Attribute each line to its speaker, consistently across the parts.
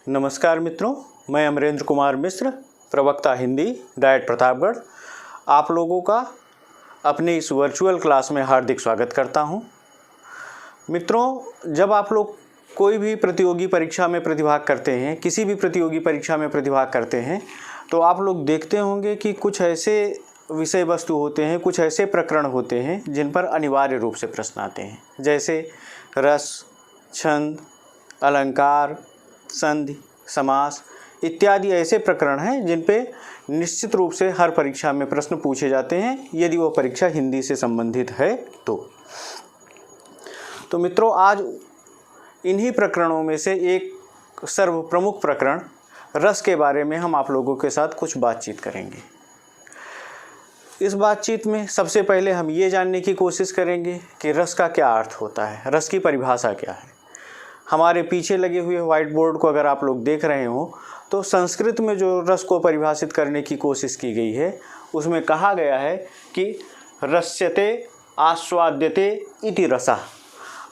Speaker 1: नमस्कार मित्रों, मैं अमरेंद्र कुमार मिश्र, प्रवक्ता हिंदी, डायट प्रतापगढ़, आप लोगों का अपने इस वर्चुअल क्लास में हार्दिक स्वागत करता हूं। मित्रों, जब आप लोग कोई भी प्रतियोगी परीक्षा में प्रतिभाग करते हैं, किसी भी प्रतियोगी परीक्षा में प्रतिभाग करते हैं, तो आप लोग देखते होंगे कि कुछ ऐसे विषय वस्तु होते हैं, कुछ ऐसे प्रकरण होते हैं जिन पर अनिवार्य रूप से प्रश्न आते हैं, जैसे रस, छंद, अलंकार, संधि, समास इत्यादि ऐसे प्रकरण हैं जिन पे निश्चित रूप से हर परीक्षा में प्रश्न पूछे जाते हैं, यदि वो परीक्षा हिंदी से संबंधित है तो मित्रों, आज इन्हीं प्रकरणों में से एक सर्वप्रमुख प्रकरण रस के बारे में हम आप लोगों के साथ कुछ बातचीत करेंगे। इस बातचीत में सबसे पहले हम ये जानने की कोशिश करेंगे कि रस का क्या अर्थ होता है, रस की परिभाषा क्या है। हमारे पीछे लगे हुए व्हाइट बोर्ड को अगर आप लोग देख रहे हो तो संस्कृत में जो रस को परिभाषित करने की कोशिश की गई है, उसमें कहा गया है कि रस्यते आस्वाद्यते इति रसः,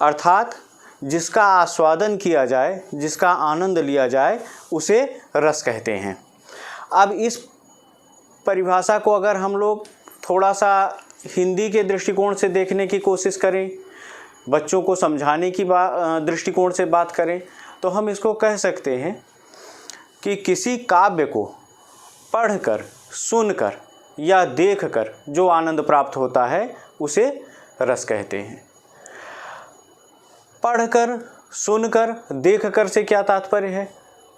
Speaker 1: अर्थात जिसका आस्वादन किया जाए, जिसका आनंद लिया जाए, उसे रस कहते हैं। अब इस परिभाषा को अगर हम लोग थोड़ा सा हिंदी के दृष्टिकोण से देखने की कोशिश करें, बच्चों को समझाने की दृष्टिकोण से बात करें, तो हम इसको कह सकते हैं कि किसी काव्य को पढ़कर, सुनकर या देखकर जो आनंद प्राप्त होता है उसे रस कहते हैं। पढ़कर, सुनकर, देखकर से क्या तात्पर्य है?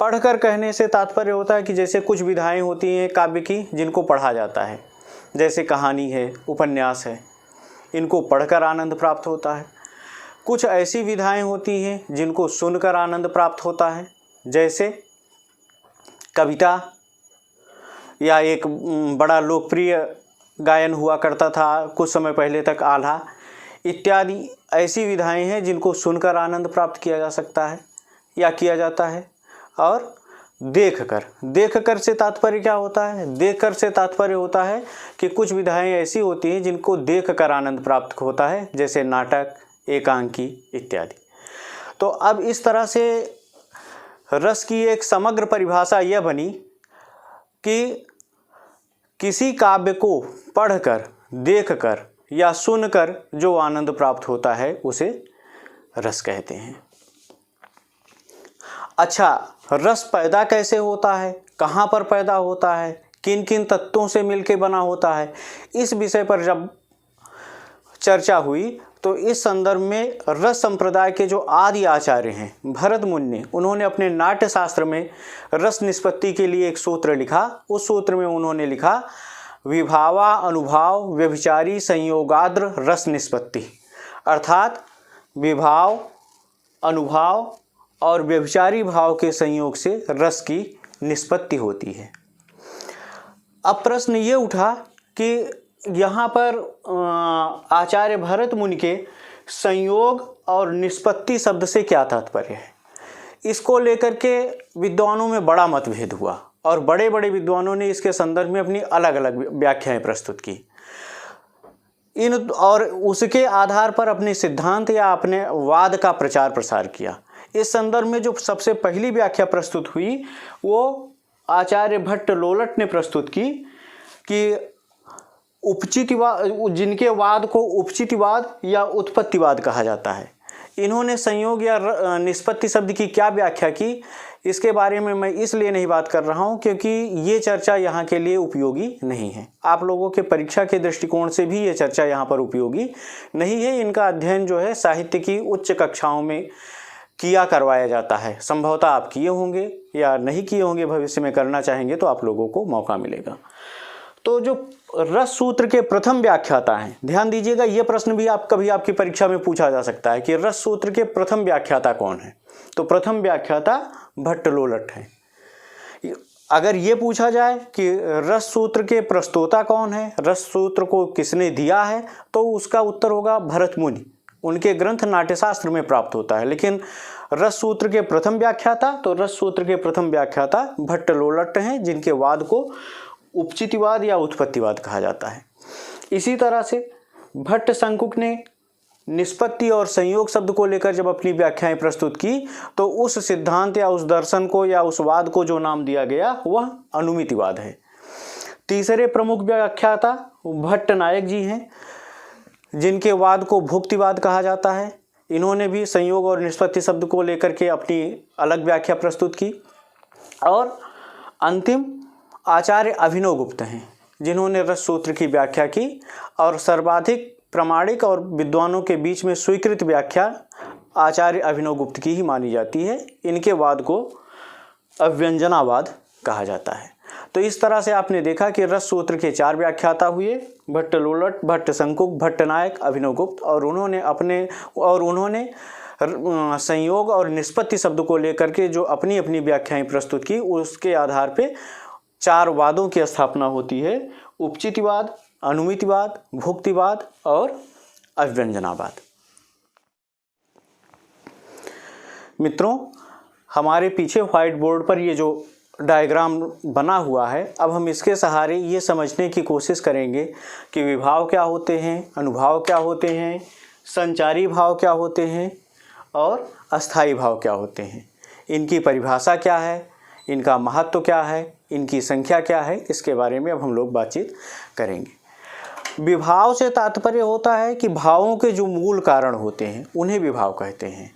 Speaker 1: पढ़कर कहने से तात्पर्य होता है कि जैसे कुछ विधाएं होती हैं काव्य की जिनको पढ़ा जाता है, जैसे कहानी है, उपन्यास है, इनको पढ़कर आनंद प्राप्त होता है। कुछ ऐसी विधाएं होती हैं जिनको सुनकर आनंद प्राप्त होता है, जैसे कविता, या एक बड़ा लोकप्रिय गायन हुआ करता था कुछ समय पहले तक, आल्हा इत्यादि ऐसी विधाएं हैं जिनको सुनकर आनंद प्राप्त किया जा सकता है या किया जाता है। और देखकर से तात्पर्य क्या होता है? देखकर से तात्पर्य होता है कि कुछ विधाएं ऐसी होती हैं जिनको देखकर आनंद प्राप्त होता है, जैसे नाटक, एकांकी इत्यादि। तो अब इस तरह से रस की एक समग्र परिभाषा यह बनी कि किसी काव्य को पढ़कर, देखकर या सुनकर जो आनंद प्राप्त होता है उसे रस कहते हैं। अच्छा, रस पैदा कैसे होता है, कहाँ पर पैदा होता है, किन किन तत्वों से मिलकर बना होता है, इस विषय पर जब चर्चा हुई तो इस संदर्भ में रस संप्रदाय के जो आदि आचार्य हैं भरत मुनि, उन्होंने अपने नाट्य शास्त्र में रस निष्पत्ति के लिए एक सूत्र लिखा। उस सूत्र में उन्होंने लिखा, विभावा अनुभाव व्यभिचारी संयोगाद्र रस निष्पत्ति, अर्थात विभाव, अनुभाव और व्यभिचारी भाव के संयोग से रस की निष्पत्ति होती है। अब प्रश्न ये उठा कि यहाँ पर आचार्य भरत मुनि के संयोग और निष्पत्ति शब्द से क्या तात्पर्य है। इसको लेकर के विद्वानों में बड़ा मतभेद हुआ और बड़े बड़े विद्वानों ने इसके संदर्भ में अपनी अलग अलग व्याख्याएं प्रस्तुत की, और उसके आधार पर अपने सिद्धांत या अपने वाद का प्रचार प्रसार किया। इस संदर्भ में जो सबसे पहली व्याख्या प्रस्तुत हुई वो आचार्य भट्ट लोलट ने प्रस्तुत की कि उपचितिवाद, जिनके वाद को उपचितिवाद या उत्पत्तिवाद कहा जाता है, इन्होंने संयोग या निष्पत्ति शब्द की क्या व्याख्या की, इसके बारे में मैं इसलिए नहीं बात कर रहा हूं क्योंकि ये चर्चा यहाँ के लिए उपयोगी नहीं है। आप लोगों के परीक्षा के दृष्टिकोण से भी ये चर्चा यहाँ पर उपयोगी नहीं है। इनका अध्ययन जो है साहित्य की उच्च कक्षाओं में किया करवाया जाता है। संभवतः आप किए होंगे या नहीं किए होंगे, भविष्य में करना चाहेंगे तो आप लोगों को मौका मिलेगा। तो जो रस सूत्र के प्रथम व्याख्याता हैं, ध्यान दीजिएगा, ये प्रश्न भी कभी आपकी परीक्षा में पूछा जा सकता है कि रस सूत्र के प्रथम व्याख्याता कौन है। तो प्रथम व्याख्याता भट्ट लोलट हैं। अगर ये पूछा जाए कि रस सूत्र के प्रस्तोता कौन है, रस सूत्र को किसने दिया है, तो उसका उत्तर होगा भरत मुनि। उनके ग्रंथ नाट्यशास्त्र में प्राप्त होता है। लेकिन रस सूत्र के प्रथम व्याख्याता, तो रस सूत्र के प्रथम व्याख्याता भट्ट लोलट हैं, जिनके वाद को उपचितिवाद या उत्पत्तिवाद कहा जाता है। इसी तरह से भट्ट शंकुक ने निष्पत्ति और संयोग शब्द को लेकर जब अपनी व्याख्याएं प्रस्तुत की तो उस सिद्धांत या उस दर्शन को या उस वाद को जो नाम दिया गया वह अनुमितिवाद है। तीसरे प्रमुख व्याख्याता भट्ट नायक जी हैं, जिनके वाद को भुक्तिवाद कहा जाता है। इन्होंने भी संयोग और निष्पत्ति शब्द को लेकर के अपनी अलग व्याख्या प्रस्तुत की। और अंतिम आचार्य अभिनवगुप्त हैं, जिन्होंने रस सूत्र की व्याख्या की और सर्वाधिक प्रामाणिक और विद्वानों के बीच में स्वीकृत व्याख्या आचार्य अभिनवगुप्त की ही मानी जाती है। इनके वाद को अव्यंजनावाद कहा जाता है। तो इस तरह से आपने देखा कि रस सूत्र के 4 व्याख्याता हुए, भट्ट लोलट, भट्ट शंकुक, भट्ट नायक, अभिनवगुप्त, और उन्होंने संयोग और निष्पत्ति शब्द को लेकर के जो अपनी अपनी व्याख्याएं प्रस्तुत की, उसके आधार पे 4 वादों की स्थापना होती है: उपचितिवाद, अनुमितिवाद, भुक्तिवाद और अव्यंजनावाद। मित्रों, हमारे पीछे व्हाइट बोर्ड पर ये जो डायग्राम बना हुआ है, अब हम इसके सहारे ये समझने की कोशिश करेंगे कि विभाव क्या होते हैं, अनुभाव क्या होते हैं, संचारी भाव क्या होते हैं और अस्थाई भाव क्या होते हैं। इनकी परिभाषा क्या है, इनका महत्व क्या है, इनकी संख्या क्या है, इसके बारे में अब हम लोग बातचीत करेंगे। विभाव से तात्पर्य होता है कि भावों के जो मूल कारण होते हैं उन्हें विभाव कहते हैं।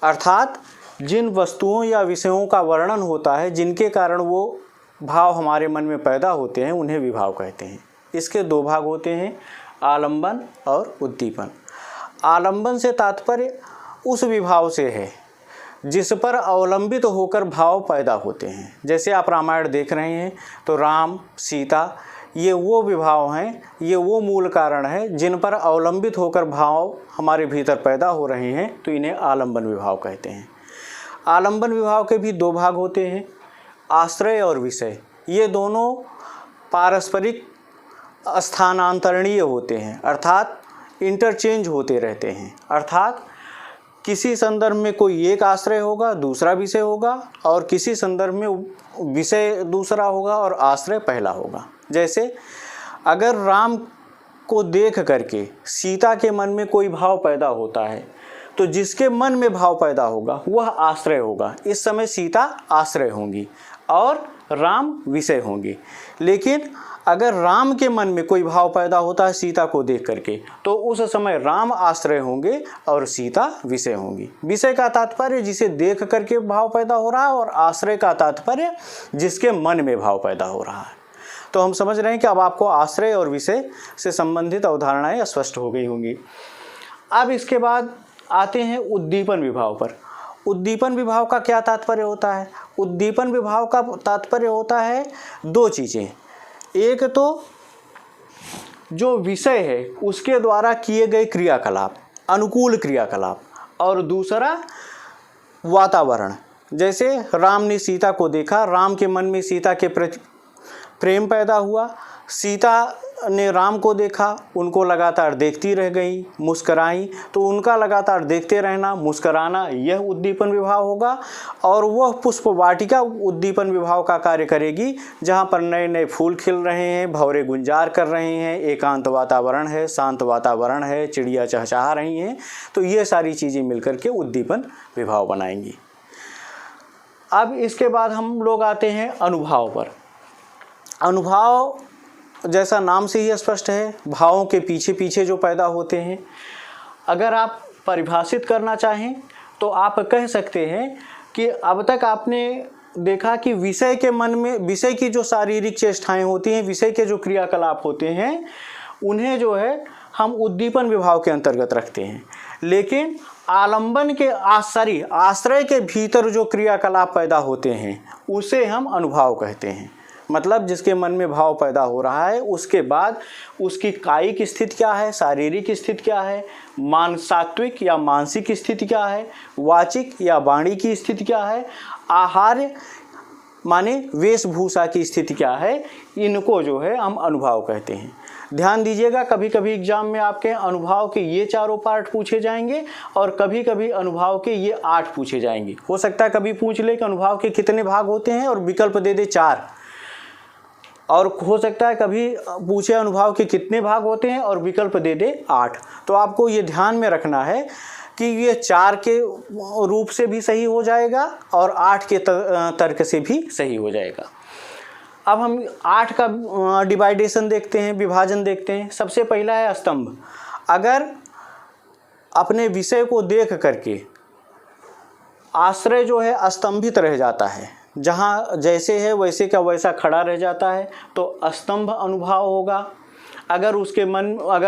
Speaker 1: अर्थात जिन वस्तुओं या विषयों का वर्णन होता है, जिनके कारण वो भाव हमारे मन में पैदा होते हैं, उन्हें विभाव कहते हैं। इसके 2 भाग होते हैं, आलंबन और उद्दीपन। आलंबन से तात्पर्य उस विभाव से है जिस पर अवलंबित होकर भाव पैदा होते हैं। जैसे आप रामायण देख रहे हैं तो राम, सीता, ये वो विभाव हैं, ये वो मूल कारण हैं जिन पर अवलंबित होकर भाव हमारे भीतर पैदा हो रहे हैं, तो इन्हें आलंबन विभाव कहते हैं। आलंबन विभाव के भी 2 भाग होते हैं, आश्रय और विषय। ये दोनों पारस्परिक स्थानांतरणीय होते हैं, अर्थात इंटरचेंज होते रहते हैं। अर्थात किसी संदर्भ में कोई एक आश्रय होगा, दूसरा विषय होगा, और किसी संदर्भ में विषय दूसरा होगा और आश्रय पहला होगा। जैसे अगर राम को देख करके सीता के मन में कोई भाव पैदा होता है, तो जिसके मन में भाव पैदा होगा वह आश्रय होगा। इस समय सीता आश्रय होंगी और राम विषय होंगे। लेकिन अगर राम के मन में कोई भाव पैदा होता है सीता को देख करके, तो उस समय राम आश्रय होंगे और सीता विषय होंगी। विषय का तात्पर्य जिसे देख करके भाव पैदा हो रहा है, और आश्रय का तात्पर्य जिसके मन में भाव पैदा हो रहा है। तो हम समझ रहे हैं कि अब आपको आश्रय और विषय से संबंधित अवधारणाएं स्पष्ट हो गई होंगी। अब इसके बाद आते हैं उद्दीपन विभाव पर। उद्दीपन विभाव का क्या तात्पर्य होता है? उद्दीपन विभाव का तात्पर्य होता है 2 चीज़ें। एक तो जो विषय है उसके द्वारा किए गए क्रियाकलाप, अनुकूल क्रियाकलाप, और दूसरा वातावरण। जैसे राम ने सीता को देखा, राम के मन में सीता के प्रति प्रेम पैदा हुआ, सीता ने राम को देखा, उनको लगातार देखती रह गई, मुस्कराई, तो उनका लगातार देखते रहना, मुस्कराना, यह उद्दीपन विभाव होगा। और वह पुष्प वाटिका उद्दीपन विभाव का कार्य करेगी, जहाँ पर नए नए फूल खिल रहे हैं, भंवरे गुंजार कर रहे हैं, एकांत वातावरण है, शांत वातावरण है, चिड़िया चहचहा रही हैं। तो ये सारी चीज़ें मिलकर के उद्दीपन विभाव बनाएंगी। अब इसके बाद हम लोग आते हैं अनुभाव पर। अनुभाव जैसा नाम से ही स्पष्ट है, भावों के पीछे पीछे जो पैदा होते हैं। अगर आप परिभाषित करना चाहें तो आप कह सकते हैं कि अब तक आपने देखा कि विषय के मन में, विषय की जो शारीरिक चेष्टाएं होती हैं, विषय के जो क्रियाकलाप होते हैं, उन्हें जो है हम उद्दीपन विभाव के अंतर्गत रखते हैं। लेकिन आलंबन के आश्रय के भीतर जो क्रियाकलाप पैदा होते हैं उसे हम अनुभाव कहते हैं। मतलब जिसके मन में भाव पैदा हो रहा है, उसके बाद उसकी कायिक स्थिति क्या है, शारीरिक स्थिति क्या है, सात्विक या मानसिक स्थिति क्या है, वाचिक या वाणी की स्थिति क्या है, आहार माने वेशभूषा की स्थिति क्या है, इनको जो है हम अनुभाव कहते हैं। ध्यान दीजिएगा, कभी कभी एग्जाम में आपके अनुभाव के ये 4 पार्ट पूछे जाएंगे और कभी कभी अनुभाव के ये 8 पूछे जाएंगे। हो सकता है कभी पूछ ले कि अनुभाव के कितने भाग होते हैं और विकल्प दे दे 4, और हो सकता है कभी पूछे अनुभाव के कितने भाग होते हैं और विकल्प दे दे 8। तो आपको ये ध्यान में रखना है कि ये 4 के रूप से भी सही हो जाएगा और 8 के तर्क से भी सही हो जाएगा। अब हम 8 का डिवाइडेशन देखते हैं, विभाजन देखते हैं। सबसे पहला है स्तंभ। अगर अपने विषय को देख करके आश्रय जो है अस्तंभित रह जाता है, जहाँ जैसे है वैसे का वैसा खड़ा रह जाता है, तो स्तंभ अनुभाव होगा। अगर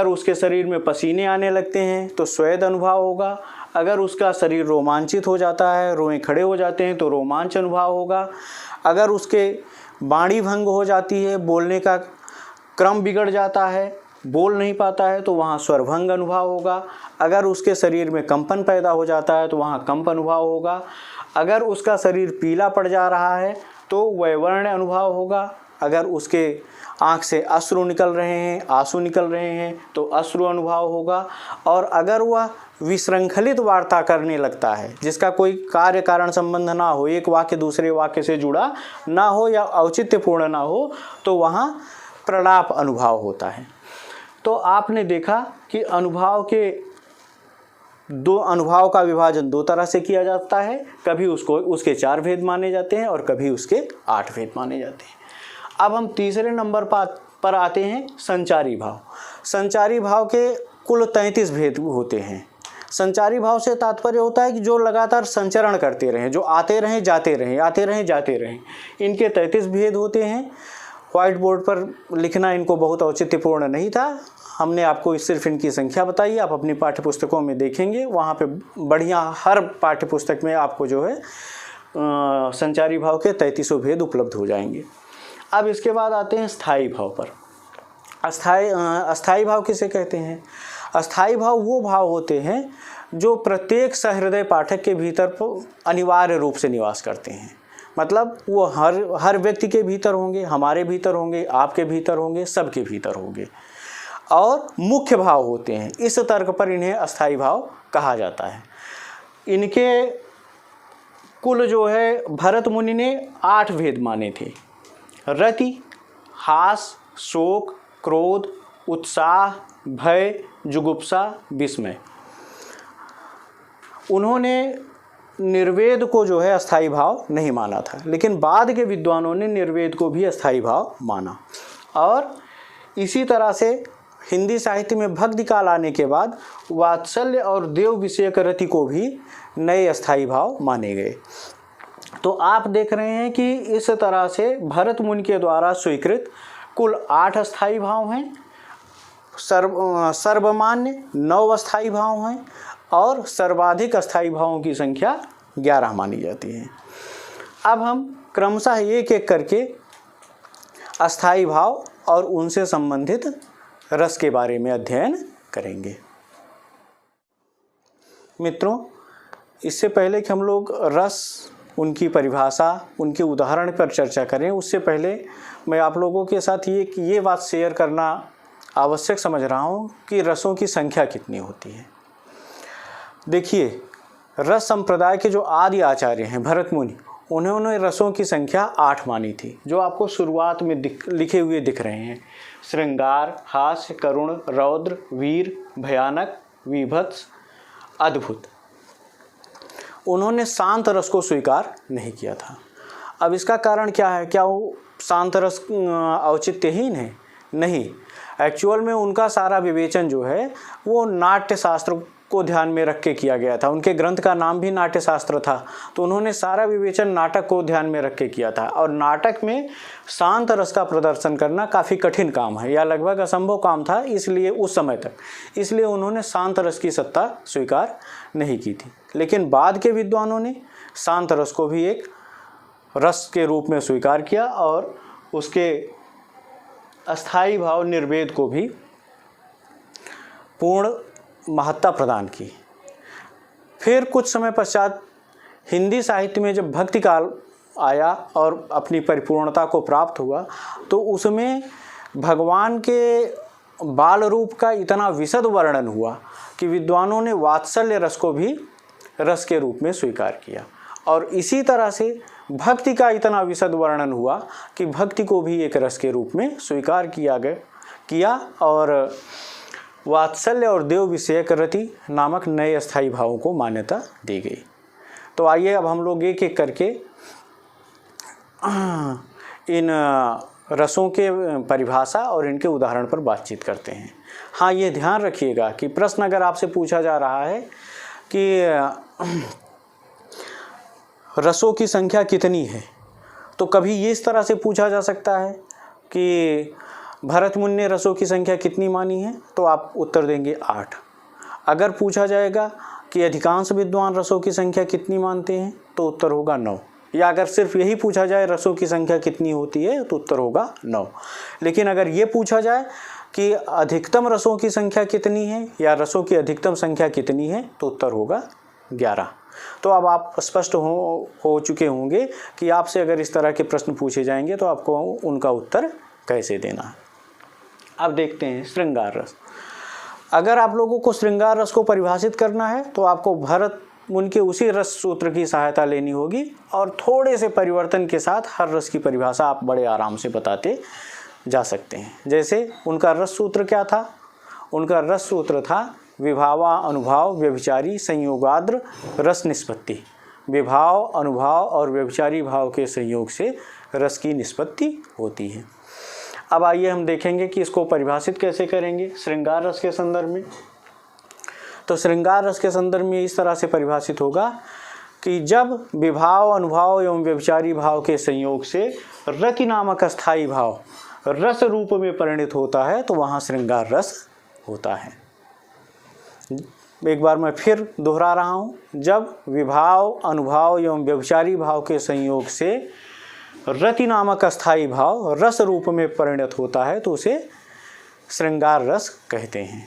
Speaker 1: उसके शरीर में पसीने आने लगते हैं तो स्वेद अनुभाव होगा। अगर उसका शरीर रोमांचित हो जाता है, रोए खड़े हो जाते हैं, तो रोमांच अनुभाव होगा। अगर उसके वाणी भंग हो जाती है, बोलने का क्रम बिगड़ जाता है, बोल नहीं पाता है, तो वहाँ स्वरभंग अनुभाव होगा। अगर उसके शरीर में कंपन पैदा हो जाता है तो वहाँ कंप अनुभाव होगा। अगर उसका शरीर पीला पड़ जा रहा है तो वैवर्ण अनुभाव होगा। अगर उसके आँख से अश्रु निकल रहे हैं, आंसू निकल रहे हैं, तो अश्रु अनुभाव होगा। और अगर वह विशृंखलित वार्ता करने लगता है, जिसका कोई कार्य कारण संबंध ना हो, एक वाक्य दूसरे वाक्य से जुड़ा ना हो या औचित्यपूर्ण ना हो, तो वहाँ प्रलाप अनुभाव होता है। तो आपने देखा कि अनुभाव का विभाजन 2 तरह से किया जाता है। कभी उसके 4 भेद माने जाते हैं और कभी उसके 8 भेद माने जाते हैं। अब हम तीसरे नंबर पर आते हैं संचारी भाव। संचारी भाव के कुल 33 भेद होते हैं। संचारी भाव से तात्पर्य होता है कि जो लगातार संचरण करते रहें, जो आते रहें जाते रहें, आते रहें जाते रहें। इनके 33 भेद होते हैं। व्हाइट बोर्ड पर लिखना इनको बहुत औचित्यपूर्ण नहीं था, हमने आपको सिर्फ इनकी संख्या बताई। आप अपनी पाठ्य पुस्तकों में देखेंगे, वहाँ पे बढ़िया हर पाठ्य पुस्तक में आपको जो है संचारी भाव के 33 भेद उपलब्ध हो जाएंगे। अब इसके बाद आते हैं स्थायी भाव पर। अस्थायी भाव किसे कहते हैं? अस्थायी भाव वो भाव होते हैं जो प्रत्येक सहृदय पाठक के भीतर अनिवार्य रूप से निवास करते हैं। मतलब वो हर व्यक्ति के भीतर होंगे, हमारे भीतर होंगे, आपके भीतर होंगे, सबके भीतर होंगे और मुख्य भाव होते हैं। इस तर्क पर इन्हें अस्थायी भाव कहा जाता है। इनके कुल जो है भरत मुनि ने 8 भेद माने थे। रति, हास, शोक, क्रोध, उत्साह, भय, जुगुप्सा, विस्मय। उन्होंने निर्वेद को जो है अस्थायी भाव नहीं माना था, लेकिन बाद के विद्वानों ने निर्वेद को भी अस्थायी भाव माना। और इसी तरह से हिंदी साहित्य में भक्ति काल आने के बाद वात्सल्य और देव विषयक रति को भी नए अस्थायी भाव माने गए। तो आप देख रहे हैं कि इस तरह से भरत मुनि के द्वारा स्वीकृत कुल 8 अस्थायी भाव हैं, सर्वमान्य 9 अस्थायी भाव हैं और सर्वाधिक अस्थायी भावों की संख्या 11 मानी जाती है। अब हम क्रमशः एक एक करके अस्थायी भाव और उनसे संबंधित रस के बारे में अध्ययन करेंगे। मित्रों, इससे पहले कि हम लोग रस, उनकी परिभाषा, उनके उदाहरण पर चर्चा करें, उससे पहले मैं आप लोगों के साथ ये बात शेयर करना आवश्यक समझ रहा हूँ कि रसों की संख्या कितनी होती है। देखिए, रस संप्रदाय के जो आदि आचार्य हैं भरत मुनि, उन्होंने रसों की संख्या 8 मानी थी, जो आपको शुरुआत में लिखे हुए दिख रहे हैं। श्रृंगार, हास्य, करुण, रौद्र, वीर, भयानक, विभत्स, अद्भुत। उन्होंने शांत रस को स्वीकार नहीं किया था। अब इसका कारण क्या है? क्या वो शांत रस औचित्यहीन है? नहीं, एक्चुअल में उनका सारा विवेचन जो है वो नाट्य शास्त्र को ध्यान में रख के किया गया था। उनके ग्रंथ का नाम भी नाट्य शास्त्र था, तो उन्होंने सारा विवेचन नाटक को ध्यान में रख के किया था। और नाटक में शांत रस का प्रदर्शन करना काफ़ी कठिन काम है या लगभग असंभव काम था, इसलिए उस समय तक, इसलिए उन्होंने शांत रस की सत्ता स्वीकार नहीं की थी। लेकिन बाद के विद्वानों ने शांत रस को भी एक रस के रूप में स्वीकार किया और उसके अस्थायी भाव निर्वेद को भी पूर्ण महत्ता प्रदान की। फिर कुछ समय पश्चात हिंदी साहित्य में जब भक्ति काल आया और अपनी परिपूर्णता को प्राप्त हुआ, तो उसमें भगवान के बाल रूप का इतना विशद वर्णन हुआ कि विद्वानों ने वात्सल्य रस को भी रस के रूप में स्वीकार किया। और इसी तरह से भक्ति का इतना विशद वर्णन हुआ कि भक्ति को भी एक रस के रूप में स्वीकार किया और वात्सल्य और देव विषयक रति नामक नए अस्थायी भावों को मान्यता दी गई। तो आइए अब हम लोग एक एक करके इन रसों के परिभाषा और इनके उदाहरण पर बातचीत करते हैं। हाँ, ये ध्यान रखिएगा कि प्रश्न अगर आपसे पूछा जा रहा है कि रसों की संख्या कितनी है, तो कभी ये इस तरह से पूछा जा सकता है कि भरत मुनि ने रसों की संख्या कितनी मानी है, तो आप उत्तर देंगे 8। अगर पूछा जाएगा कि अधिकांश विद्वान रसों की संख्या कितनी मानते हैं, तो उत्तर होगा 9। या अगर सिर्फ यही पूछा जाए रसों की संख्या कितनी होती है, तो उत्तर होगा 9। लेकिन अगर ये पूछा जाए कि अधिकतम रसों की संख्या कितनी है या रसों की अधिकतम संख्या कितनी है, तो उत्तर होगा 11। तो अब आप स्पष्ट हो चुके होंगे कि आपसे अगर इस तरह के प्रश्न पूछे जाएंगे तो आपको उनका उत्तर कैसे देना है। अब देखते हैं श्रृंगार रस। अगर आप लोगों को श्रृंगार रस को परिभाषित करना है तो आपको भरत मुनि के उसी रस सूत्र की सहायता लेनी होगी और थोड़े से परिवर्तन के साथ हर रस की परिभाषा आप बड़े आराम से बताते जा सकते हैं। जैसे उनका रस सूत्र क्या था? उनका रस सूत्र था विभावा अनुभाव व्यभिचारी संयोगाद्र रस निष्पत्ति। विभाव, अनुभाव और व्यभिचारी भाव के संयोग से रस की निष्पत्ति होती है। अब आइए हम देखेंगे कि इसको परिभाषित कैसे करेंगे श्रृंगार रस के संदर्भ में। तो श्रृंगार रस के संदर्भ में इस तरह से परिभाषित होगा कि जब विभाव, अनुभाव एवं व्यभिचारी भाव के संयोग से रति नामक अस्थायी भाव रस रूप में परिणित होता है तो वहाँ श्रृंगार रस होता है। एक बार मैं फिर दोहरा रहा हूँ, जब विभाव, अनुभाव एवं व्यभिचारी भाव के संयोग से रति नामक अस्थायी भाव रस रूप में परिणत होता है तो उसे श्रृंगार रस कहते हैं।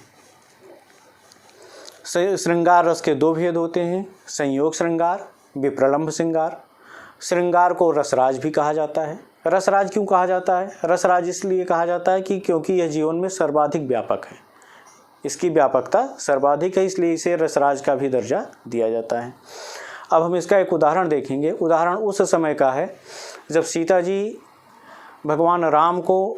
Speaker 1: श्रृंगार रस के 2 भेद होते हैं, संयोग श्रृंगार, विप्रलंभ श्रृंगार। श्रृंगार को रसराज भी कहा जाता है। रसराज क्यों कहा जाता है? रसराज इसलिए कहा जाता है कि क्योंकि यह जीवन में सर्वाधिक व्यापक है, इसकी व्यापकता सर्वाधिक है, इसलिए इसे रसराज का भी दर्जा दिया जाता है। अब हम इसका एक उदाहरण देखेंगे। उदाहरण उस समय का है जब सीता जी भगवान राम को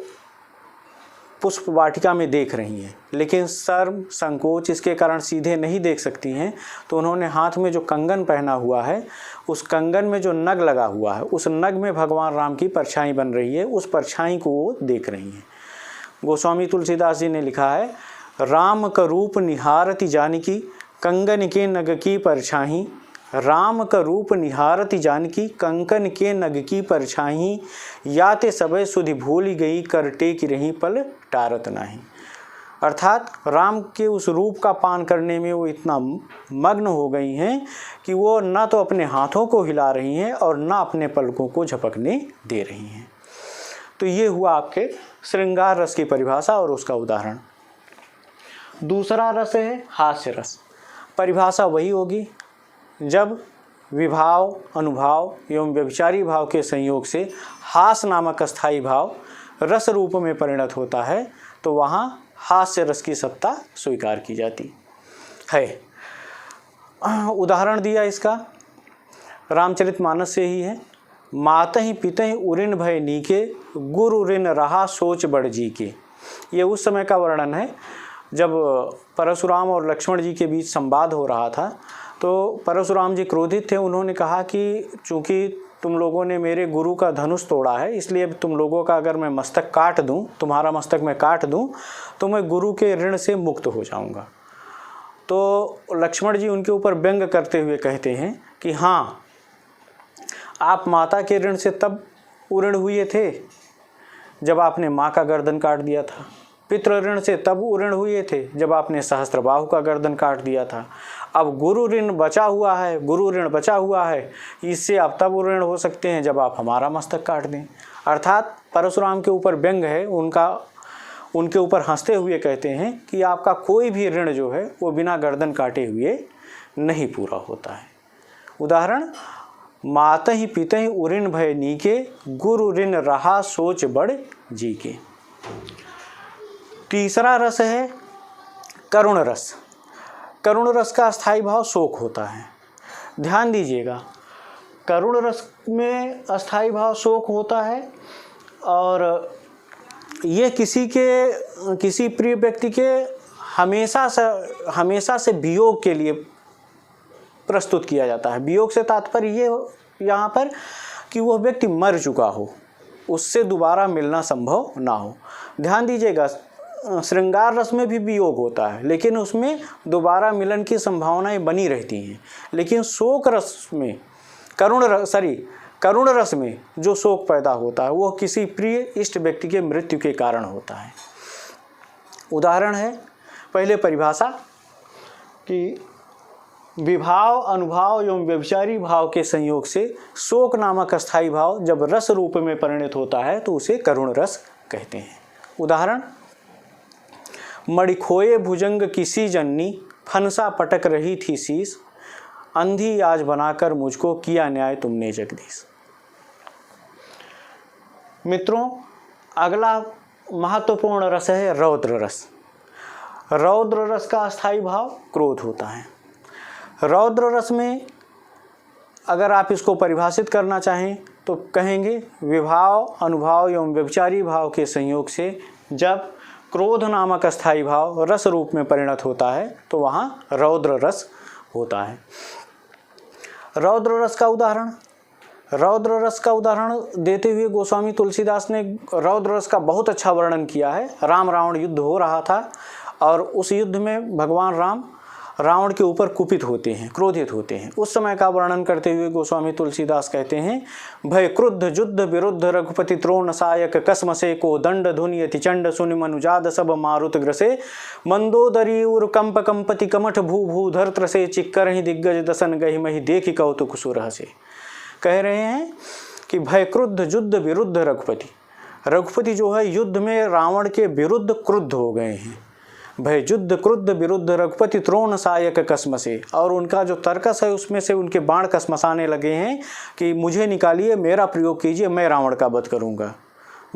Speaker 1: पुष्प वाटिका में देख रही हैं, लेकिन शर्म संकोच इसके कारण सीधे नहीं देख सकती हैं, तो उन्होंने हाथ में जो कंगन पहना हुआ है, उस कंगन में जो नग लगा हुआ है, उस नग में भगवान राम की परछाई बन रही है, उस परछाई को वो देख रही हैं। गोस्वामी तुलसीदास जी ने लिखा है, राम का रूप निहारति जानकी कंगन के नग की परछाई। राम का रूप निहारति जानकी कंकन के नग की परछाई। याते सबे सुधि भूल गई करटे की रही पल टारत नाही। अर्थात राम के उस रूप का पान करने में वो इतना मग्न हो गई हैं कि वो ना तो अपने हाथों को हिला रही हैं और ना अपने पलकों को झपकने दे रही हैं। तो ये हुआ आपके श्रृंगार रस की परिभाषा और उसका उदाहरण। दूसरा रस है हास्य रस। परिभाषा वही होगी, जब विभाव, अनुभाव एवं व्यभिचारी भाव के संयोग से हास नामक अस्थायी भाव रस रूप में परिणत होता है तो वहाँ हास्य रस की सत्ता स्वीकार की जाती है। उदाहरण दिया इसका रामचरितमानस से ही है। मातहि पितहि उरिन भय नीके गुरु ऋण रहा सोच बढ़ जी के। ये उस समय का वर्णन है जब परशुराम और लक्ष्मण जी के बीच संवाद हो रहा था। तो परशुराम जी क्रोधित थे। उन्होंने कहा कि चूँकि तुम लोगों ने मेरे गुरु का धनुष तोड़ा है, इसलिए तुम लोगों का अगर मैं मस्तक काट दूं, तुम्हारा मस्तक मैं काट दूं, तो मैं गुरु के ऋण से मुक्त हो जाऊंगा। तो लक्ष्मण जी उनके ऊपर व्यंग करते हुए कहते हैं कि हाँ, आप माता के ऋण से तब उऋण हुए थे जब आपने माँ का गर्दन काट दिया था। पितृ ऋण से तब उऋण हुए थे जब आपने सहस्त्रबाहु का गर्दन काट दिया था। अब गुरु ऋण बचा हुआ है, गुरु ऋण बचा हुआ है, इससे आप तब उऋण हो सकते हैं जब आप हमारा मस्तक काट दें। अर्थात परशुराम के ऊपर व्यंग है, उनके ऊपर हंसते हुए कहते हैं कि आपका कोई भी ऋण जो है वो बिना गर्दन काटे हुए नहीं पूरा होता है। उदाहरण, मातहि पितहि उऋण भय नीके गुरु ऋण रहा सोच बढ़ जी के। तीसरा रस है करुण रस। करुण रस का स्थायी भाव शोक होता है। ध्यान दीजिएगा, करुण रस में अस्थाई भाव शोक होता है और ये किसी प्रिय व्यक्ति के हमेशा से वियोग के लिए प्रस्तुत किया जाता है। वियोग से तात्पर्य ये यहाँ पर कि वह व्यक्ति मर चुका हो, उससे दोबारा मिलना संभव ना हो। ध्यान दीजिएगा, श्रृंगार रस में भी वियोग होता है लेकिन उसमें दोबारा मिलन की संभावनाएं बनी रहती हैं। लेकिन शोक रस में करुण रस में जो शोक पैदा होता है वो किसी प्रिय इष्ट व्यक्ति के मृत्यु के कारण होता है। उदाहरण है, पहले परिभाषा कि विभाव, अनुभाव एवं व्यभिचारी भाव के संयोग से शोक नामक अस्थाई भाव जब रस रूप में परिणत होता है तो उसे करुण रस कहते हैं। उदाहरण, मणिखोए भुजंग किसी जननी, फनसा पटक रही थी शीश, अंधी आज बनाकर मुझको किया न्याय तुमने जगदीश। मित्रों, अगला महत्वपूर्ण रस है रौद्र रस। रौद्र रस का अस्थाई भाव क्रोध होता है। रौद्र रस में अगर आप इसको परिभाषित करना चाहें तो कहेंगे विभाव, अनुभाव एवं व्यभिचारी भाव के संयोग से जब क्रोध नामक अस्थाई भाव रस रूप में परिणत होता है तो वहाँ रौद्र रस होता है। रौद्र रस का उदाहरण देते हुए गोस्वामी तुलसीदास ने रौद्र रस का बहुत अच्छा वर्णन किया है। राम रावण युद्ध हो रहा था और उस युद्ध में भगवान राम रावण के ऊपर कुपित होते हैं, क्रोधित होते हैं। उस समय का वर्णन करते हुए गोस्वामी तुलसीदास कहते हैं, भय क्रुद्ध युद्ध विरुद्ध रघुपति त्रोण सायक कसमसे को दंड धुनि यति चंड सुनि मनुजाद सब मारुत ग्रसे मंदोदरी उर कंप कंपति कमठ भू भू धर त्रसे चिक्कर ही दिग्गज दसन गहि मही देखि कौतुक सुरहसे। कह रहे हैं कि भय क्रुद्ध युद्ध विरुद्ध रघुपति जो है युद्ध में रावण के विरुद्ध क्रुद्ध हो गए हैं। भय युद्ध क्रुद्ध विरुद्ध रघुपति त्रोण सायक कसमसे, और उनका जो तर्कस है उसमें से उनके बाण कसमसाने लगे हैं कि मुझे निकालिए, मेरा प्रयोग कीजिए, मैं रावण का वध करूंगा।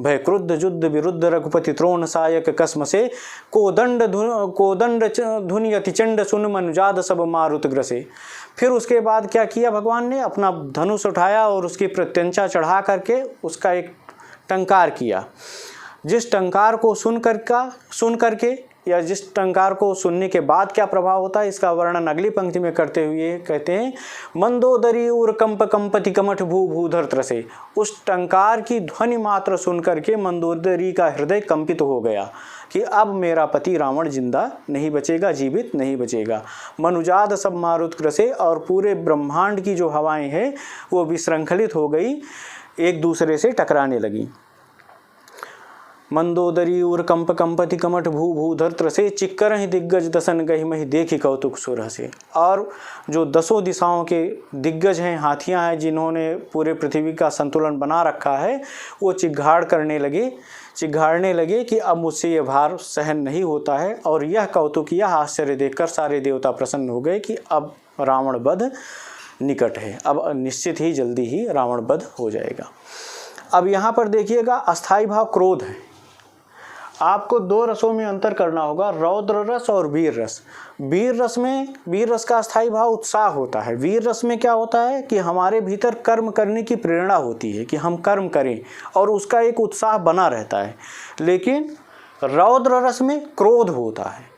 Speaker 1: भय क्रुद्ध युद्ध विरुद्ध रघुपति त्रोण सायक कसमसे कोदंड धुनि यति चंड सुन मनुजाद सब मारुत ग्रसे। फिर उसके बाद क्या किया भगवान ने, अपना धनुष उठाया और उसकी प्रत्यंचा चढ़ा करके उसका एक टंकार किया। जिस टंकार को सुन करके या जिस टंकार को सुनने के बाद क्या प्रभाव होता है इसका वर्णन अगली पंक्ति में करते हुए कहते हैं, मंदोदरी उर कंप कंपति कमठ भू भूधर त्रसे। उस टंकार की ध्वनि मात्र सुन करके मंदोदरी का हृदय कंपित हो गया कि अब मेरा पति रावण जिंदा नहीं बचेगा, जीवित नहीं बचेगा। मनुजाद सब मारुत ग्रसे, और पूरे ब्रह्मांड की जो हवाएं हैं वो विशृंखलित हो गई, एक दूसरे से टकराने लगी। मंदोदरी उर कंप कंपति कमठ भू भूधर त्रसे चिक्कर ही दिग्गज दसन गहि मही देखि कौतुक सुरहसे। और जो दसों दिशाओं के दिग्गज हैं, हाथियां हैं जिन्होंने पूरे पृथ्वी का संतुलन बना रखा है, वो चिघाड़ने लगे कि अब मुझसे ये भार सहन नहीं होता है। और यह कौतुक, यह आश्चर्य देखकर सारे देवता प्रसन्न हो गए कि अब रावण वध निकट है, अब निश्चित ही जल्दी ही रावण वध हो जाएगा। अब यहाँ पर देखिएगा, अस्थाई भाव क्रोध है। आपको दो रसों में अंतर करना होगा, रौद्र रस और वीर रस। वीर रस का अस्थाई भाव उत्साह होता है। वीर रस में क्या होता है कि हमारे भीतर कर्म करने की प्रेरणा होती है कि हम कर्म करें और उसका एक उत्साह बना रहता है। लेकिन रौद्र रस में क्रोध होता है।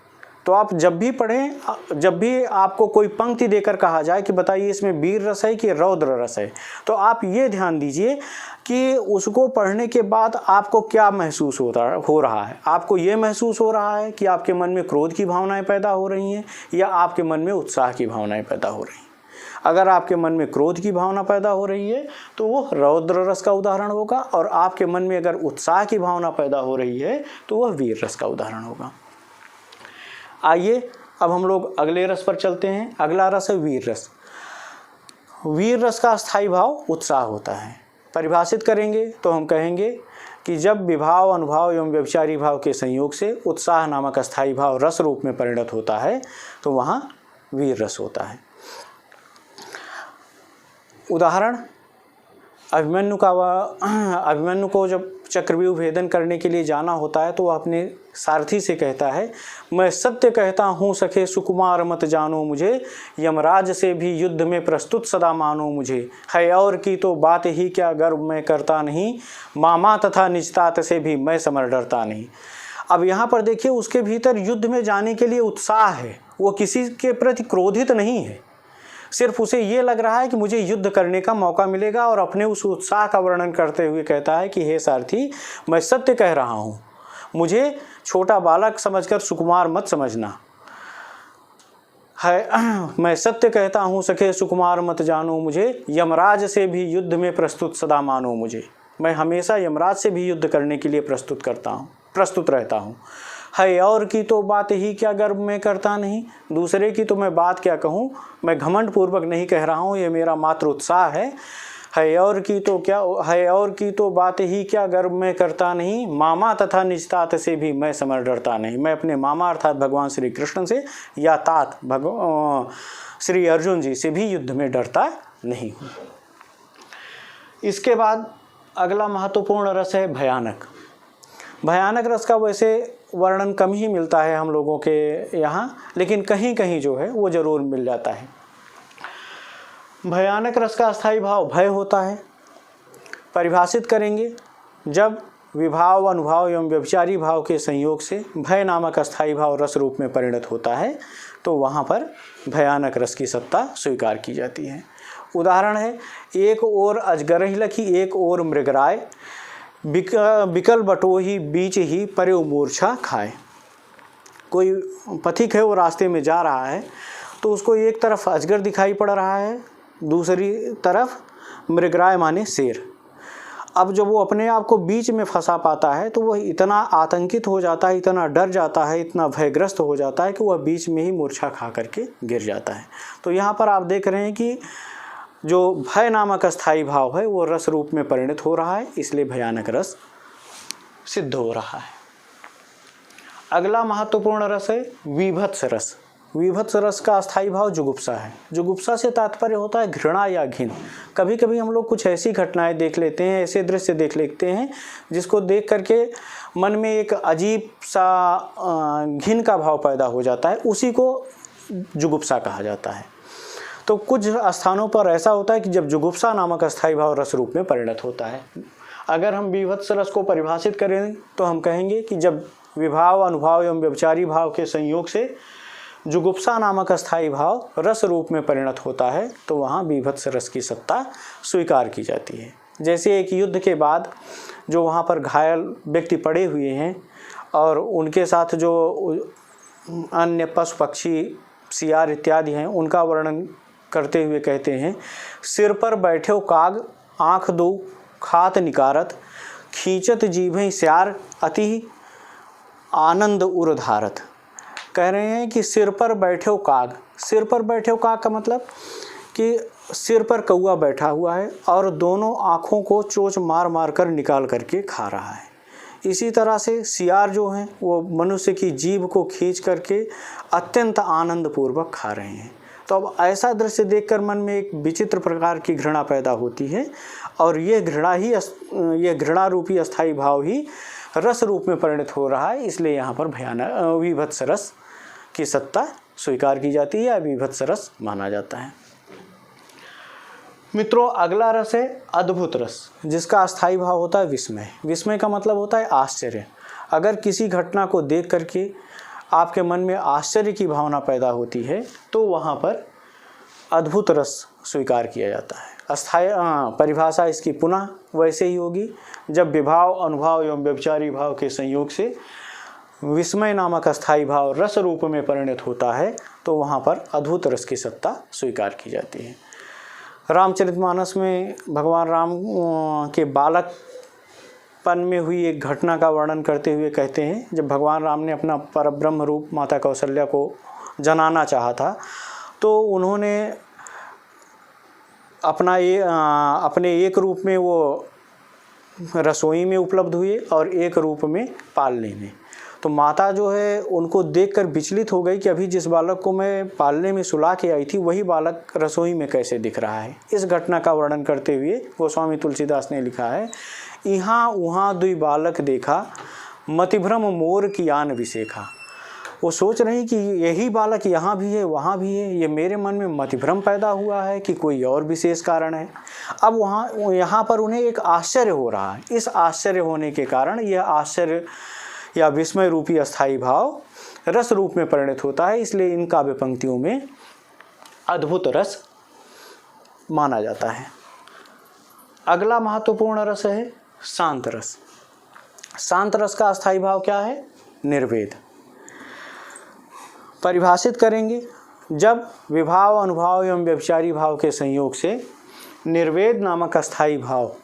Speaker 1: तो आप जब भी पढ़ें, जब भी आपको कोई पंक्ति देकर कहा जाए कि बताइए इसमें वीर रस है कि रौद्र रस है, तो आप ये ध्यान दीजिए कि उसको पढ़ने के बाद आपको क्या महसूस हो रहा है। आपको ये महसूस हो रहा है कि आपके मन में क्रोध की भावनाएं पैदा हो रही हैं या आपके मन में उत्साह की भावनाएं पैदा हो रही हैं। अगर आपके मन में क्रोध की भावना पैदा हो रही है तो वो रौद्र रस का उदाहरण होगा, और आपके मन में अगर उत्साह की भावना पैदा हो रही है तो वह वीर रस का उदाहरण होगा। आइए अब हम लोग अगले रस पर चलते हैं। अगला रस है वीर रस। वीर रस का अस्थाई भाव उत्साह होता है। परिभाषित करेंगे तो हम कहेंगे कि जब विभाव, अनुभाव एवं व्यभिचारी भाव के संयोग से उत्साह नामक अस्थाई भाव रस रूप में परिणत होता है तो वहाँ वीर रस होता है। उदाहरण, अभिमन्यु को जब चक्रव्यूह भेदन करने के लिए जाना होता है तो वह अपने सारथी से कहता है, मैं सत्य कहता हूँ सखे सुकुमार मत जानो मुझे, यमराज से भी युद्ध में प्रस्तुत सदा मानो मुझे। है और की तो बात ही क्या गर्व मैं करता नहीं, मामा तथा निजतात से भी मैं समर डरता नहीं। अब यहाँ पर देखिए उसके भीतर युद्ध में जाने के लिए उत्साह है, वो किसी के प्रति क्रोधित नहीं है, सिर्फ उसे ये लग रहा है कि मुझे युद्ध करने का मौका मिलेगा, और अपने उस उत्साह का वर्णन करते हुए कहता है कि हे सारथी, मैं सत्य कह रहा हूँ, मुझे छोटा बालक समझकर सुकुमार मत समझना। है मैं सत्य कहता हूँ सखे सुकुमार मत जानो मुझे, यमराज से भी युद्ध में प्रस्तुत सदा मानो मुझे। मैं हमेशा यमराज से भी युद्ध करने के लिए प्रस्तुत रहता हूँ। है और की तो बात ही क्या गर्व मैं करता नहीं, दूसरे की तो मैं बात क्या कहूँ, मैं घमंड पूर्वक नहीं कह रहा हूँ, ये मेरा मात्र उत्साह है। है और की तो बात ही क्या गर्व मैं करता नहीं, मामा तथा निजतात से भी मैं समर डरता नहीं। मैं अपने मामा अर्थात भगवान श्री कृष्ण से या तात श्री अर्जुन जी से भी युद्ध में डरता नहीं हूँ। इसके बाद अगला महत्वपूर्ण रस है भयानक। भयानक रस का वैसे वर्णन कम ही मिलता है हम लोगों के यहाँ, लेकिन कहीं कहीं जो है वो ज़रूर मिल जाता है। भयानक रस का अस्थायी भाव भय होता है। परिभाषित करेंगे, जब विभाव अनुभाव एवं व्यभिचारी भाव के संयोग से भय नामक अस्थायी भाव रस रूप में परिणत होता है, तो वहाँ पर भयानक रस की सत्ता स्वीकार की जाती है। उदाहरण है, एक ओर अजगर लखी एक ओर मृगराय, बिकल बटोही बीच ही परे मूर्छा खाए। कोई पथिक है, वो रास्ते में जा रहा है, तो उसको एक तरफ अजगर दिखाई पड़ रहा है, दूसरी तरफ मृगराय माने शेर। अब जब वो अपने आप को बीच में फंसा पाता है तो वह इतना आतंकित हो जाता है, इतना डर जाता है, इतना भयग्रस्त हो जाता है कि वह बीच में ही मूर्छा खा करके गिर जाता है। तो यहाँ पर आप देख रहे हैं कि जो भय नामक अस्थायी भाव है वो रस रूप में परिणत हो रहा है, इसलिए भयानक रस सिद्ध हो रहा है। अगला महत्वपूर्ण रस है विभत्स रस। विभत्स रस का अस्थायी भाव जुगुप्सा है। जुगुप्सा से तात्पर्य होता है घृणा या घिन। कभी कभी हम लोग कुछ ऐसी घटनाएं देख लेते हैं, ऐसे दृश्य देख लेते हैं जिसको देख करके मन में एक अजीब सा घिन का भाव पैदा हो जाता है, उसी को जुगुप्सा कहा जाता है। तो कुछ स्थानों पर ऐसा होता है कि जब जुगुप्सा नामक अस्थायी भाव रस रूप में परिणत होता है। अगर हम विभत्स रस को परिभाषित करें तो हम कहेंगे कि जब विभाव अनुभाव एवं व्यभिचारी भाव के संयोग से जुगुप्सा नामक अस्थायी भाव रस रूप में परिणत होता है, तो वहाँ विभत्स रस की सत्ता स्वीकार की जाती है। जैसे एक युद्ध के बाद जो वहाँ पर घायल व्यक्ति पड़े हुए हैं और उनके साथ जो अन्य पशु पक्षी सियार इत्यादि हैं, उनका वर्णन करते हुए कहते हैं, सिर पर बैठे काग आँख दो खात निकारत, खींचत जीभें स्यार अति आनंद उर धारत। कह रहे हैं कि सिर पर बैठे काग। सिर पर बैठे काग का मतलब कि सिर पर कौआ बैठा हुआ है और दोनों आँखों को चोंच मार मार कर निकाल करके खा रहा है। इसी तरह से सियार जो हैं वो मनुष्य की जीभ को खींच करके अत्यंत आनंद पूर्वक खा रहे हैं। तो अब ऐसा दृश्य देखकर मन में एक विचित्र प्रकार की घृणा पैदा होती है, और ये घृणा रूपी अस्थायी भाव ही रस रूप में परिणत हो रहा है, इसलिए यहाँ पर भयानक विभत्स रस की सत्ता स्वीकार की जाती है या विभत्स रस माना जाता है। मित्रों, अगला रस है अद्भुत रस, जिसका अस्थायी भाव होता है विस्मय। विस्मय का मतलब होता है आश्चर्य। अगर किसी घटना को देख करके आपके मन में आश्चर्य की भावना पैदा होती है तो वहाँ पर अद्भुत रस स्वीकार किया जाता है। अस्थायी परिभाषा इसकी पुनः वैसे ही होगी, जब विभाव अनुभाव एवं व्यभिचारी भाव के संयोग से विस्मय नामक अस्थायी भाव रस रूप में परिणत होता है, तो वहाँ पर अद्भुत रस की सत्ता स्वीकार की जाती है। रामचरितमानस में भगवान राम के बालकपन में हुई एक घटना का वर्णन करते हुए कहते हैं, जब भगवान राम ने अपना परब्रह्म रूप माता कौशल्या को जनाना चाहा था, तो उन्होंने अपने एक रूप में वो रसोई में उपलब्ध हुए और एक रूप में पालने में। तो माता जो है उनको देखकर विचलित हो गई कि अभी जिस बालक को मैं पालने में सुला के आई थी वही बालक रसोई में कैसे दिख रहा है। इस घटना का वर्णन करते हुए गोस्वामी तुलसीदास ने लिखा है, यहाँ वहाँ दुई बालक देखा, मतिभ्रम मोर की आन विशेखा। वो सोच रहे हैं कि यही बालक यहाँ भी है वहाँ भी है, ये मेरे मन में मतिभ्रम पैदा हुआ है कि कोई और विशेष कारण है। अब यहाँ पर उन्हें एक आश्चर्य हो रहा है। इस आश्चर्य होने के कारण यह आश्चर्य या विस्मय रूपी अस्थायी भाव रस रूप में परिणत होता है, इसलिए इन काव्य पंक्तियों में अद्भुत रस माना जाता है। अगला महत्वपूर्ण रस है शांत रस। शांत रस का अस्थायी भाव क्या है? निर्वेद। परिभाषित करेंगे, जब विभाव, अनुभाव एवं व्यभिचारी भाव के संयोग से निर्वेद नामक अस्थायी भाव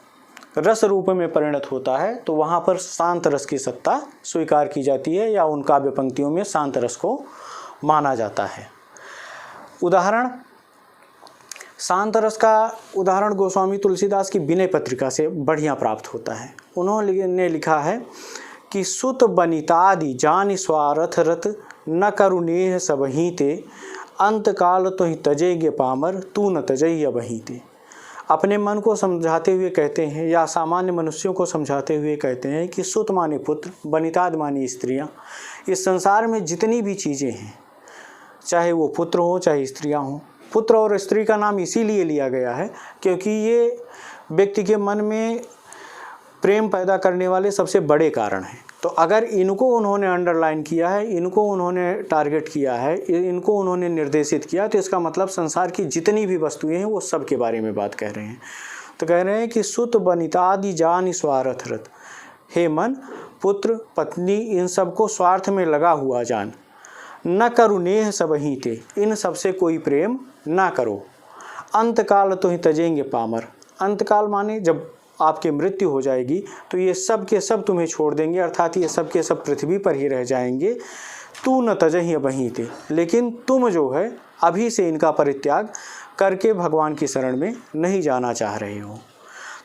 Speaker 1: रस रूप में परिणत होता है तो वहाँ पर शांत रस की सत्ता स्वीकार की जाती है या उन काव्य पंक्तियों में शांत रस को माना जाता है। उदाहरण, शांत रस का उदाहरण गोस्वामी तुलसीदास की विनय पत्रिका से बढ़िया प्राप्त होता है। उन्होंने लिखा है कि सुत बनितादि जानि स्वारथ रत न करुणेह सबही ते, अंत काल तो ही तजेगे पामर तू न तजई अबही ते। अपने मन को समझाते हुए कहते हैं या सामान्य मनुष्यों को समझाते हुए कहते हैं कि सुत माने पुत्र, बनिताद मानी स्त्रियां, इस संसार में जितनी भी चीज़ें हैं, चाहे वो पुत्र हो चाहे स्त्रियां हों, पुत्र और स्त्री का नाम इसीलिए लिया गया है क्योंकि ये व्यक्ति के मन में प्रेम पैदा करने वाले सबसे बड़े कारण हैं। तो अगर इनको उन्होंने अंडरलाइन किया है, इनको उन्होंने टारगेट किया है, इनको उन्होंने निर्देशित किया, तो इसका मतलब संसार की जितनी भी वस्तुएं हैं वो सब के बारे में बात कह रहे हैं। तो कह रहे हैं कि सुत बनितादि जानि स्वार्थ रत, हे मन, पुत्र पत्नी इन सबको स्वार्थ में लगा हुआ जान। न करुणेह सबही ते, इन सबसे कोई प्रेम ना करो। अंतकाल तो ही तजेंगे पामर, अंतकाल माने जब आपकी मृत्यु हो जाएगी तो ये सब के सब तुम्हें छोड़ देंगे, अर्थात ये सब के सब पृथ्वी पर ही रह जाएंगे। तू न तजही अबही ते, लेकिन तुम जो है अभी से इनका परित्याग करके भगवान की शरण में नहीं जाना चाह रहे हो।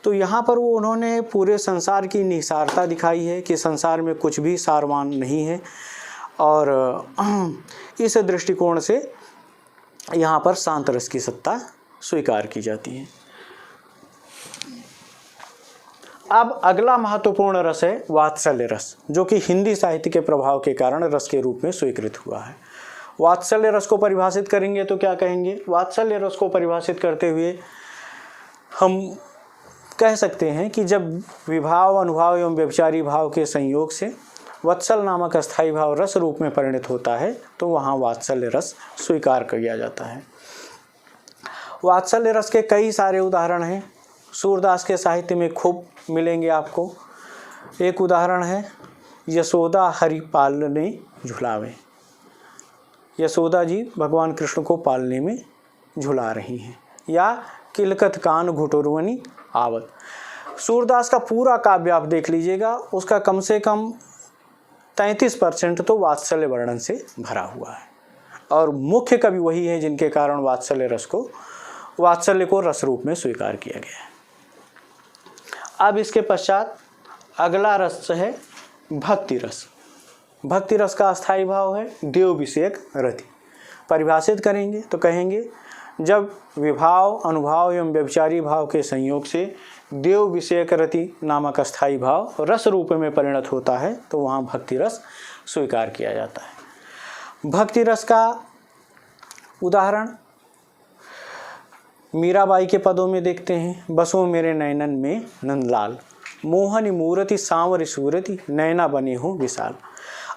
Speaker 1: तो यहाँ पर वो उन्होंने पूरे संसार की निसारता दिखाई है कि संसार में कुछ भी सारवान नहीं है, और इस दृष्टिकोण से यहाँ पर शांत रस की सत्ता स्वीकार की जाती है। अब अगला महत्वपूर्ण रस है वात्सल्य रस, जो कि हिंदी साहित्य के प्रभाव के कारण रस के रूप में स्वीकृत हुआ है। वात्सल्य रस को परिभाषित करेंगे तो क्या कहेंगे? वात्सल्य रस को परिभाषित करते हुए हम कह सकते हैं कि जब विभाव, अनुभाव एवं व्यभिचारी भाव के संयोग से वत्सल नामक अस्थायी भाव रस रूप में परिणत होता है तो वहाँ वात्सल्य रस स्वीकार किया जाता है। वात्सल्य रस के कई सारे उदाहरण हैं, सूरदास के साहित्य में खूब मिलेंगे आपको। एक उदाहरण है, यशोदा हरि पालने झुलावे। यशोदा जी भगवान कृष्ण को पालने में झुला रही हैं। या किलकत कान घुटुरवनी आवत। सूरदास का पूरा काव्य आप देख लीजिएगा, उसका कम से कम 33% तो वात्सल्य वर्णन से भरा हुआ है, और मुख्य कवि वही है जिनके कारण वात्सल्य को रस रूप में स्वीकार किया गया है। अब इसके पश्चात अगला रस है भक्ति रस। भक्ति रस का अस्थायी भाव है देव विषयक रति। परिभाषित करेंगे तो कहेंगे, जब विभाव, अनुभाव एवं व्यभिचारी भाव के संयोग से देव विषयक रति नामक अस्थायी भाव रस रूप में परिणत होता है तो वहाँ भक्ति रस स्वीकार किया जाता है। भक्ति रस का उदाहरण मीराबाई के पदों में देखते हैं, बसो मेरे नैनन में नंदलाल, मोहनी मूर्ति सांवर सूरति, नैना बने हो विशाल।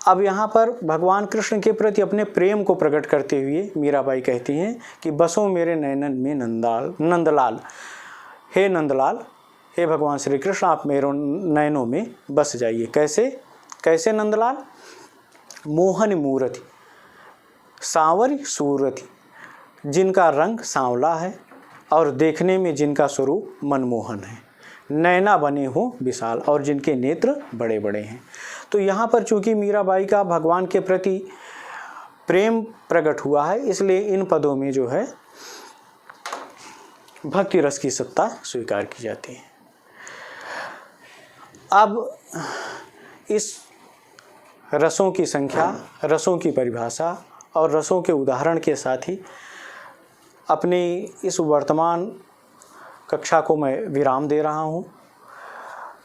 Speaker 1: अब यहाँ पर भगवान कृष्ण के प्रति अपने प्रेम को प्रकट करते हुए मीराबाई कहती हैं कि बसो मेरे नैनन में नंदलाल, हे नंदलाल, हे भगवान श्री कृष्ण, आप मेरे नयनों में बस जाइए। कैसे नंदलाल? मोहन मूर्ति सांवर सूरति, जिनका रंग सांवला है और देखने में जिनका स्वरूप मनमोहन है, नैना बने हो विशाल, और जिनके नेत्र बड़े बड़े हैं। तो यहाँ पर चूंकि मीराबाई का भगवान के प्रति प्रेम प्रकट हुआ है, इसलिए इन पदों में जो है भक्ति रस की सत्ता स्वीकार की जाती है। अब इस रसों की संख्या, रसों की परिभाषा और रसों के उदाहरण के साथ ही अपनी इस वर्तमान कक्षा को मैं विराम दे रहा हूँ।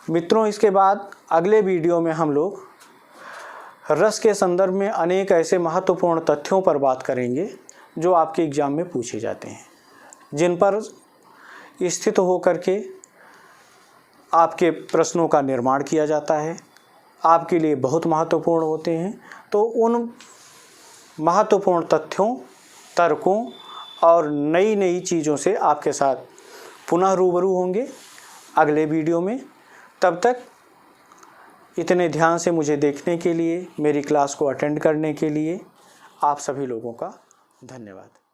Speaker 1: मित्रों, इसके बाद अगले वीडियो में हम लोग रस के संदर्भ में अनेक ऐसे महत्वपूर्ण तथ्यों पर बात करेंगे जो आपके एग्जाम में पूछे जाते हैं, जिन पर स्थित होकर के आपके प्रश्नों का निर्माण किया जाता है, आपके लिए बहुत महत्वपूर्ण होते हैं। तो उन महत्वपूर्ण तथ्यों, तर्कों और नई नई चीज़ों से आपके साथ पुनः रूबरू होंगे अगले वीडियो में। तब तक इतने ध्यान से मुझे देखने के लिए, मेरी क्लास को अटेंड करने के लिए आप सभी लोगों का धन्यवाद।